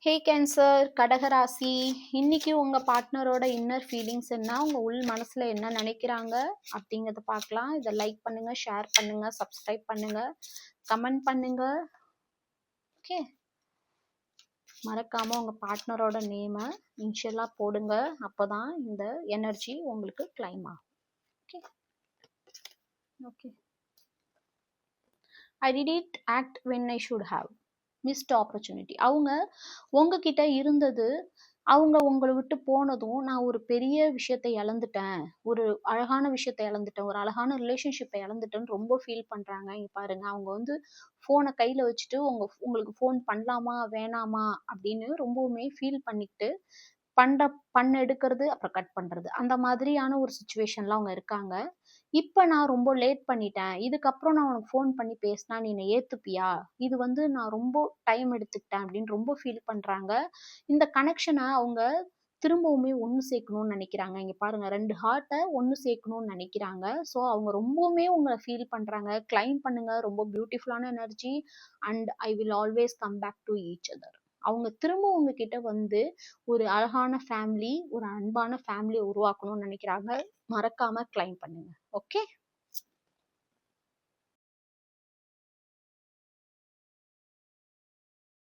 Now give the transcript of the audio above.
ஹே cancer கடகராசி, இன்னைக்கு உங்க பார்ட்னரோட இன்னர் ஃபீலிங்ஸ் என்ன, உங்க உள் மனசுல என்ன நினைக்கிறாங்க அப்படிங்கறத பார்க்கலாம். இதை லைக் பண்ணுங்க, ஷேர் பண்ணுங்க, சப்ஸ்கிரைப் பண்ணுங்க, கமெண்ட் பண்ணுங்க. ஓகே, மறக்காம உங்க பார்ட்னரோட நேமை இனிஷியலா போடுங்க. அப்பதான் இந்த எனர்ஜி உங்களுக்கு கிளைம் ஆகும். Okay okay. I did act when I should have missed opportunity. அவங்க உங்ககிட்ட இருந்தது, அவங்க உங்களை விட்டு போனதும் நான் ஒரு பெரிய விஷயத்தை இழந்துட்டேன், ஒரு அழகான விஷயத்தை இழந்துட்டேன், ஒரு அழகான ரிலேஷன்ஷிப்பை இழந்துட்டேன்னு ரொம்ப ஃபீல் பண்றாங்க. இங்க பாருங்க, அவங்க வந்து ஃபோனை கையில வச்சுட்டு உங்களுக்கு ஃபோன் பண்ணலாமா வேணாமா அப்படின்னு ரொம்பவுமே ஃபீல் பண்ணிட்டு பண்ண எடுக்கிறது, அப்புறம் கட் பண்றது, அந்த மாதிரியான ஒரு சுச்சுவேஷன்ல அவங்க இருக்காங்க. இப்ப நான் ரொம்ப லேட் பண்ணிட்டேன், இதுக்கப்புறம் நான் உனக்கு ஃபோன் பண்ணி பேசினா நீ என்னை ஏத்துப்பியா, இது வந்து நான் ரொம்ப டைம் எடுத்துக்கிட்டேன் அப்படின்னு ரொம்ப ஃபீல் பண்றாங்க. இந்த கனெக்ஷனை அவங்க திரும்பவுமே ஒன்று சேர்க்கணும்னு நினைக்கிறாங்க. இங்க பாருங்க, 2 ஹார்ட்டை ஒன்று சேர்க்கணும்னு நினைக்கிறாங்க. ஸோ அவங்க ரொம்பவுமே உங்களை ஃபீல் பண்றாங்க. கிளைம் பண்ணுங்க, ரொம்ப பியூட்டிஃபுல்லான energy. And I will always come back to each other. அவங்க திரும்ப உங்ககிட்ட வந்து ஒரு அழகான ஃபேமிலி, ஒரு அன்பான ஃபேமிலியை உருவாக்கணும்னு நினைக்கிறாங்க. மறக்காம கிளைம் பண்ணுங்க. ஓகே.